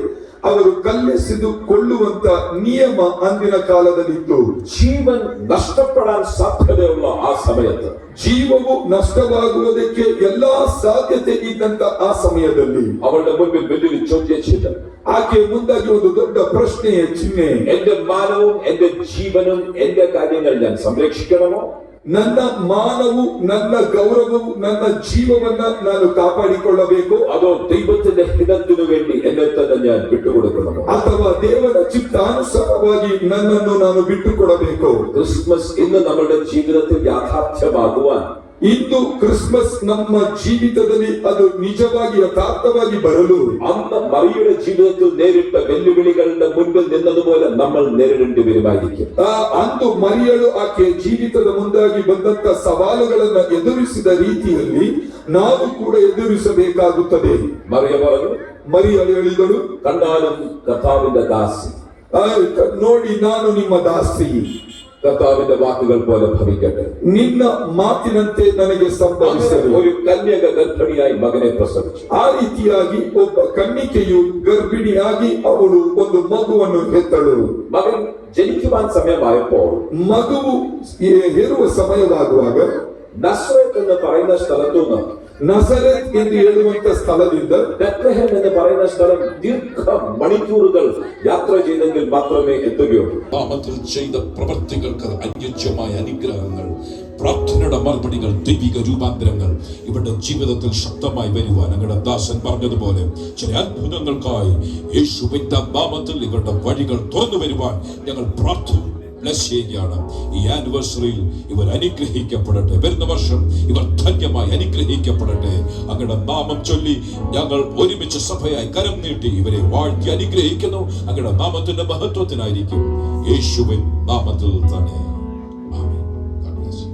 ಅವರು ಕಲ್ಲೆಸೆದುಕೊಳ್ಳುವಂತ ನಿಯಮ ಅಂದಿನ ಕಾಲದಲ್ಲಿತ್ತು. ജീവൻ നഷ്ടപ്പെടാൻ സാധ്യതയുള്ള ആ സമയത്ത് ಜೀವವು ನಷ್ಟವಾಗುವುದಕ್ಕೆ ಎಲ್ಲಾ ಸಾಧ್ಯತೆ ಇದ್ದಂತ ಆ ಸಮಯದಲ್ಲಿ അവളുടെ മുൻപിൽ വലിയൊരു ചോദ്യചിഹ്നം. ಆಕೆ ಮುಂದಾಗಿ ಒಂದು ದೊಡ್ಡ ಪ್ರಶ್ನೆಯ ಚಿಹ್ನೆ. എന്റെ മാനവും എന്റെ ജീവനും എന്റെ കാര്യങ്ങൾ ഞാൻ സംരക്ഷിക്കണമോ? ನನ್ನ ಮಾನವು, ನನ್ನ ಗೌರವವು, ನನ್ನ ಜೀವವನ್ನ ನಾನು ಕಾಪಾಡಿಕೊಳ್ಳಬೇಕು, അതോ ദൈവത്തിന്റെ ഹിതത്തിനു വേണ്ടി എന്നെ തന്നെ ഞാൻ വിട്ടുകൊടുക്കണമോ? ಅಥವಾ ದೇವರ ಚಿತ್ತಾನುಸಾರವಾಗಿ ನನ್ನನ್ನು ನಾನು ಬಿಟ್ಟುಕೊಡಬೇಕು? ക്രിസ്മസ് ഇന്ന് നമ്മുടെ ജീവിതത്തിൽ യാഥാർത്ഥ്യമാകുവാൻ ಇಂದು ಕ್ರಿಸ್ಮಸ್ ನಮ್ಮ ಜೀವಿತದಲ್ಲಿ ಅದು ನಿಜವಾಗಿ ಯಥಾರ್ಥವಾಗಿ ಬರಲು അന്ന് മറിയുടെ ജീവിതത്തിൽ നേരിട്ട വെല്ലുവിളികളുടെ മുൻപിൽ നിന്നതുപോലെ നമ്മൾ നേരിടേണ്ടി വരുമായിരിക്കും. ಅಂದು ಮರಿಯಳು ಆಕೆ ಜೀವಿತದ ಮುಂದಾಗಿ ಬಂದಂತ ಸವಾಲುಗಳನ್ನ ಎದುರಿಸಿದ ರೀತಿಯಲ್ಲಿ ನಾವು ಕೂಡ ಎದುರಿಸಬೇಕಾಗುತ್ತದೆ. മറിയ പറഞ്ഞു, ಮರಿಯಳು ಹೇಳಿದಳು, കണ്ടാലും കർത്താവിന്റെ ദാസി, ನೋಡಿ ನಾನು ನಿಮ್ಮ ದಾಸಿ, കർത്താവിന്റെ വാക്കുകൾ പോലെ ഭവിക്കട്ടെ, ನಿನ್ನ ಮಾತಿನಂತೆ ನನಗೆ ಸಂಭವಿಸಲು. ഒരു കന്യക ഗർഭിണിയായി മകനെ പ്രസവിച്ചു. ಆ ರೀತಿಯಾಗಿ ಒಬ್ಬ ಕನ್ನಿಕೆಯು ಗರ್ಭಿಣಿಯಾಗಿ ಅವಳು ಒಂದು ಮಗುವನ್ನು ಹೆತ್ತಳು. മകൻ ജനിക്കുവാൻ സമയമായപ്പോൾ ಮಗುವು ಹೆರುವ ಸಮಯವಾಗುವಾಗ നസ്രത്ത് എന്ന് പറയുന്ന സ്ഥലത്തുനിന്ന് ನಜರೇತ್ ಎಂದು ಹೇಳುವಂತ ಸ್ಥಳದಿಂದ ബെത്ലഹേം എന്ന് പറയുന്ന സ്ഥലം ദീർഘ മണിക്കൂറുകൾ യാത്ര ചെയ്തെങ്കിൽ മാത്രമേ എത്തുകയുള്ളൂ. നാമത്തിൽ ചെയ്ത പ്രവൃത്തികൾക്ക് അനുയോജ്യമായ അനുഗ്രഹങ്ങൾ, പ്രാർത്ഥനയുടെ മറുപടികൾ, ദൈവിക രൂപാന്തരങ്ങൾ ഇവരുടെ ജീവിതത്തിൽ ശക്തമായി വരുവാൻ ഞങ്ങളുടെ ദാസൻ പറഞ്ഞതുപോലെ ചില അത്ഭുതങ്ങൾക്കായി യേശുവിന്റെ നാമത്തിൽ ഇവരുടെ വഴികൾ തുറന്നു വരുവാൻ ഞങ്ങൾ പ്രാർത്ഥന ചെയ്യുകയാണ്. ഈ ആനിവേഴ്സറിയിൽ ഇവർ അനുഗ്രഹിക്കപ്പെടട്ടെ. വരുന്ന വർഷം ഇവർ ധന്യമായി അനുഗ്രഹിക്കപ്പെടട്ടെ. അങ്ങയുടെ നാമം ചൊല്ലി ഞങ്ങൾ ഒരുമിച്ച് സഭയായി കരം നീട്ടി ഇവരെ വാഴ്ത്തി അനുഗ്രഹിക്കുന്നു. അങ്ങയുടെ നാമത്തിന്റെ മഹത്വത്തിനായിരിക്കും, യേശുവിൻ നാമത്തിൽ തന്നെ. ആമേൻ. God bless you.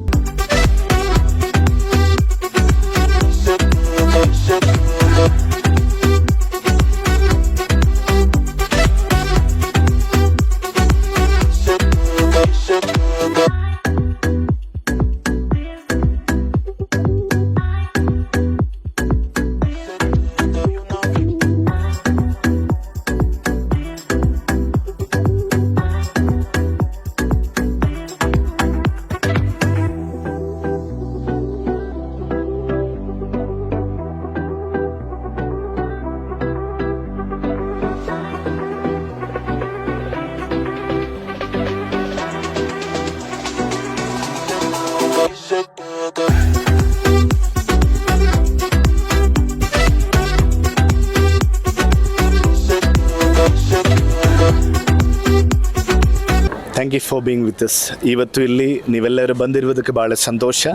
Thank you for being with us. ಇವತ್ತು ಇಲ್ಲಿ ನೀವೆಲ್ಲರೂ ಬಂದಿರುವುದಕ್ಕೆ ಭಾಳ ಸಂತೋಷ.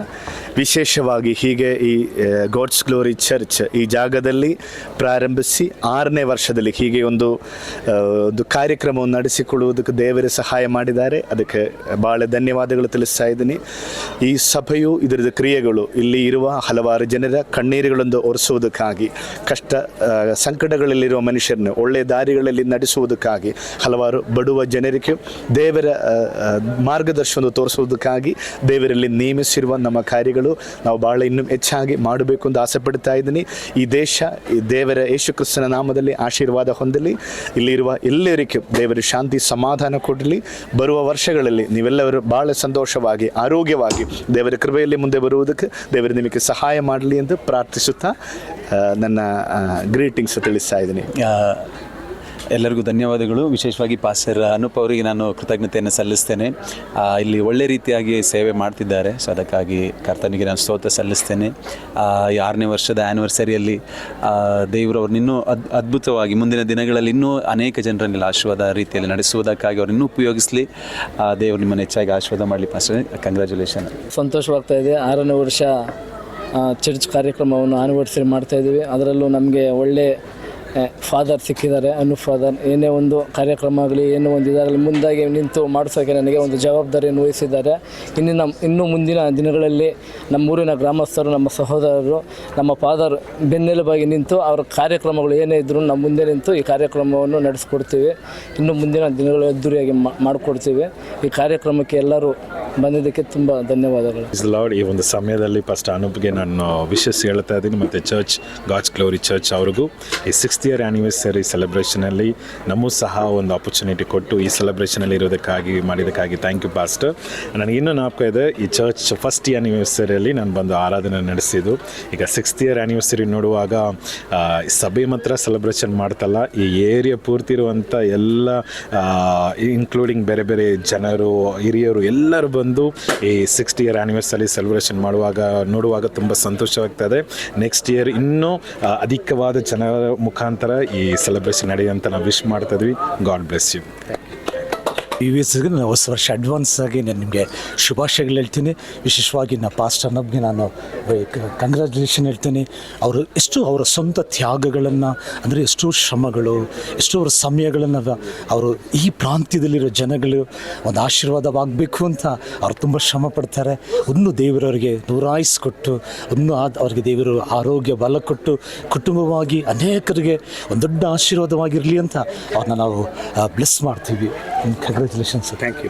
ವಿಶೇಷವಾಗಿ ಹೀಗೆ ಈ ಗಾಡ್ಸ್ ಗ್ಲೋರಿ ಚರ್ಚ್ ಈ ಜಾಗದಲ್ಲಿ ಪ್ರಾರಂಭಿಸಿ 6ನೇ ವರ್ಷದಲ್ಲಿ ಹೀಗೆ ಒಂದು ಕಾರ್ಯಕ್ರಮವನ್ನು ನಡೆಸಿಕೊಳ್ಳುವುದಕ್ಕೆ ದೇವರೇ ಸಹಾಯ ಮಾಡಿದ್ದಾರೆ. ಅದಕ್ಕೆ ಭಾಳ ಧನ್ಯವಾದಗಳು ತಿಳಿಸ್ತಾ ಇದ್ದೀನಿ. ಈ ಸಭೆಯು ಇದರದ ಕ್ರಿಯೆಗಳು ಇಲ್ಲಿ ಇರುವ ಹಲವಾರು ಜನರ ಕಣ್ಣೀರುಗಳನ್ನು ಒರೆಸುವುದಕ್ಕಾಗಿ, ಕಷ್ಟ ಸಂಕಟಗಳಲ್ಲಿರುವ ಮನುಷ್ಯರನ್ನು ಒಳ್ಳೆಯ ದಾರಿಗಳಲ್ಲಿ ನಡೆಸುವುದಕ್ಕಾಗಿ, ಹಲವಾರು ಬಡುವ ಜನರಿಗೆ ದೇವರ ಮಾರ್ಗದರ್ಶನ ತೋರಿಸುವುದಕ್ಕಾಗಿ ದೇವರಲ್ಲಿ ನೇಮಿಸಿರುವ ನಮ್ಮ ಕಾರ್ಯಗಳು ನಾವು ಭಾಳ ಇನ್ನೂ ಹೆಚ್ಚಾಗಿ ಮಾಡಬೇಕು ಅಂತ ಆಸೆ ಪಡ್ತಾ ಇದ್ದೀನಿ. ಈ ದೇಶ ಈ ದೇವರ ಯೇಸು ಕ್ರಿಸ್ತನ ನಾಮದಲ್ಲಿ ಆಶೀರ್ವಾದ ಹೊಂದಲಿ. ಇಲ್ಲಿರುವ ಎಲ್ಲರಿಗೂ ದೇವರ ಶಾಂತಿ ಸಮಾಧಾನ ಕೊಡಲಿ. ಬರುವ ವರ್ಷಗಳಲ್ಲಿ ನೀವೆಲ್ಲರೂ ಭಾಳ ಸಂತೋಷವಾಗಿ ಆರೋಗ್ಯವಾಗಿ ದೇವರ ಕೃಪೆಯಲ್ಲಿ ಮುಂದೆ ಬರುವುದಕ್ಕೆ ದೇವರು ನಿಮಗೆ ಸಹಾಯ ಮಾಡಲಿ ಎಂದು ಪ್ರಾರ್ಥಿಸುತ್ತಾ ನನ್ನ ಗ್ರೀಟಿಂಗ್ಸ್ ತಿಳಿಸ್ತಾ ಇದ್ದೀನಿ. ಎಲ್ಲರಿಗೂ ಧನ್ಯವಾದಗಳು. ವಿಶೇಷವಾಗಿ ಪಾಸ್ಟರ್ ಅನೂಪ್ ಅವರಿಗೆ ನಾನು ಕೃತಜ್ಞತೆಯನ್ನು ಸಲ್ಲಿಸ್ತೇನೆ. ಇಲ್ಲಿ ಒಳ್ಳೆ ರೀತಿಯಾಗಿ ಸೇವೆ ಮಾಡ್ತಿದ್ದಾರೆ. ಸೊ ಅದಕ್ಕಾಗಿ ಕರ್ತನಿಗೆ ನಾನು ಸ್ತೋತ್ರ ಸಲ್ಲಿಸ್ತೇನೆ. ಈ 6ನೇ ವರ್ಷದ ಆ್ಯನಿವರ್ಸರಿಯಲ್ಲಿ ದೇವರು ಅವ್ರನ್ನ ಇನ್ನೂ ಅದ್ಭುತವಾಗಿ ಮುಂದಿನ ದಿನಗಳಲ್ಲಿ ಇನ್ನೂ ಅನೇಕ ಜನರನ್ನೆಲ್ಲ ಆಶೀರ್ವಾದ ರೀತಿಯಲ್ಲಿ ನಡೆಸುವುದಕ್ಕಾಗಿ ಅವ್ರು ಇನ್ನೂ ಉಪಯೋಗಿಸಲಿ. ದೇವರು ನಿಮ್ಮನ್ನು ಹೆಚ್ಚಾಗಿ ಆಶೀರ್ವಾದ ಮಾಡಲಿ ಪಾಸ್ಟರ್. ಕಂಗ್ರ್ಯಾಚುಲೇಷನ್. ಸಂತೋಷವಾಗ್ತಾ ಇದೆ. 6ನೇ ವರ್ಷ ಚರ್ಚ್ ಕಾರ್ಯಕ್ರಮವನ್ನು ಆ್ಯನಿವರ್ಸರಿ ಮಾಡ್ತಾಯಿದ್ದೀವಿ. ಅದರಲ್ಲೂ ನಮಗೆ ಒಳ್ಳೆ ಫಾದರ್ ಸಿಕ್ಕಿದ್ದಾರೆ, ಅನು ಫಾದರ್. ಏನೇ ಒಂದು ಕಾರ್ಯಕ್ರಮ ಆಗಲಿ ಏನೋ ಒಂದು ಇದಾಗಲಿ ಮುಂದಾಗಿ ನಿಂತು ಮಾಡಿಸೋಕೆ ನನಗೆ ಒಂದು ಜವಾಬ್ದಾರಿಯನ್ನು ವಹಿಸಿದ್ದಾರೆ. ಇನ್ನೂ ಮುಂದಿನ ದಿನಗಳಲ್ಲಿ ನಮ್ಮೂರಿನ ಗ್ರಾಮಸ್ಥರು, ನಮ್ಮ ಸಹೋದರರು, ನಮ್ಮ ಫಾದರ್ ಬೆನ್ನೆಲುಬಾಗಿ ನಿಂತು ಅವರ ಕಾರ್ಯಕ್ರಮಗಳು ಏನೇ ಇದ್ದರೂ ನಮ್ಮ ಮುಂದೆ ನಿಂತು ಈ ಕಾರ್ಯಕ್ರಮವನ್ನು ನಡೆಸ್ಕೊಡ್ತೀವಿ. ಇನ್ನು ಮುಂದಿನ ದಿನಗಳು ಅದ್ದೂರಿಯಾಗಿ ಮಾಡಿಕೊಡ್ತೀವಿ. ಈ ಕಾರ್ಯಕ್ರಮಕ್ಕೆ ಎಲ್ಲರೂ ಬಂದಿದ್ದಕ್ಕೆ ತುಂಬ ಧನ್ಯವಾದಗಳು. ಲಾರ್ಡ್, ಈ ಒಂದು ಸಮಯದಲ್ಲಿ ಫಸ್ಟ್ ಅನೂಪ್ಗೆ ನಾನು ವಿಶಸ್ ಹೇಳ್ತಾ ಇದ್ದೀನಿ, ಮತ್ತು ಚರ್ಚ್ ಗಾಡ್ಸ್ ಗ್ಲೋರಿ ಚರ್ಚ್ ಅವ್ರಿಗೂ ಈ 6th 6th ಇಯರ್ ಆ್ಯನಿವರ್ಸರಿ ಸೆಲೆಬ್ರೇಷನಲ್ಲಿ ನಮಗೂ ಸಹ ಒಂದು ಆಪರ್ಚುನಿಟಿ ಕೊಟ್ಟು ಈ ಸೆಲೆಬ್ರೇಷನಲ್ಲಿ ಇರೋದಕ್ಕಾಗಿ ಮಾಡಿದ್ದಕ್ಕಾಗಿ ಥ್ಯಾಂಕ್ ಯು ಪಾಸ್ಟರ್. ನನಗಿನ್ನೂ ಜ್ಞಾಪಕ ಇದೆ, ಈ ಚರ್ಚ್ ಫಸ್ಟ್ ಆ್ಯನಿವರ್ಸರಿಯಲ್ಲಿ ನಾನು ಬಂದು ಆರಾಧನೆ ನಡೆಸಿದ್ದು. ಈಗ 6th ಇಯರ್ ಆ್ಯನಿವರ್ಸರಿ ನೋಡುವಾಗ ಸಭೆ ಮಾತ್ರ ಸೆಲೆಬ್ರೇಷನ್ ಮಾಡ್ತಲ್ಲ, ಈ ಏರಿಯಾ ಪೂರ್ತಿ ಇರುವಂಥ ಎಲ್ಲ ಇನ್ಕ್ಲೂಡಿಂಗ್ ಬೇರೆ ಬೇರೆ ಜನರು, ಹಿರಿಯರು ಎಲ್ಲರೂ ಬಂದು ಈ 6th ಇಯರ್ ಆ್ಯನಿವರ್ಸರಿ ಸೆಲೆಬ್ರೇಷನ್ ನೋಡುವಾಗ ತುಂಬ ಸಂತೋಷವಾಗ್ತದೆ. ನೆಕ್ಸ್ಟ್ ಇಯರ್ ಇನ್ನೂ ಅಧಿಕವಾದ ಜನರ ಮುಖಾಂತರ ಈ ಸೆಲೆಬ್ರೇಷನ್ ನಡೆಯುವಂತ ನಾವು ವಿಶ್ ಮಾಡ್ತಿದ್ವಿ. God bless you. USಗೆ ನಾನು ಹೊಸ ವರ್ಷ ಅಡ್ವಾನ್ಸ್ ಆಗಿ ನಾನು ನಿಮಗೆ ಶುಭಾಶಯಗಳು ಹೇಳ್ತೀನಿ. ವಿಶೇಷವಾಗಿ ನಾನು ಪಾಸ್ಟರ್ ನಬ್ಗೆ ನಾನು ಕಂಗ್ರ್ಯಾಚುಲೇಷನ್ ಹೇಳ್ತೀನಿ. ಅವರು ಎಷ್ಟು ಅವರ ಸ್ವಂತ ತ್ಯಾಗಗಳನ್ನು, ಅಂದರೆ ಎಷ್ಟೋ ಶ್ರಮಗಳು, ಎಷ್ಟೋ ಅವರ ಸಮಯಗಳನ್ನು ಅವರು ಈ ಪ್ರಾಂತ್ಯದಲ್ಲಿರೋ ಜನಗಳು ಒಂದು ಆಶೀರ್ವಾದವಾಗಬೇಕು ಅಂತ ಅವ್ರು ತುಂಬ ಶ್ರಮ ಪಡ್ತಾರೆ. ಇನ್ನೂ ದೇವರವರಿಗೆ ನೂರಾಯಿಸ್ಕೊಟ್ಟು, ಇನ್ನೂ ಅವ್ರಿಗೆ ದೇವರು ಆರೋಗ್ಯ ಬಲ ಕೊಟ್ಟು ಕುಟುಂಬವಾಗಿ ಅನೇಕರಿಗೆ ಒಂದು ದೊಡ್ಡ ಆಶೀರ್ವಾದವಾಗಿರಲಿ ಅಂತ ಅವ್ರನ್ನ ನಾವು ಬ್ಲೆಸ್ ಮಾಡ್ತೀವಿ. ಕಂಗ್ರ್ಯಾಚುಲೇಷನ್ಸ್. Thank you.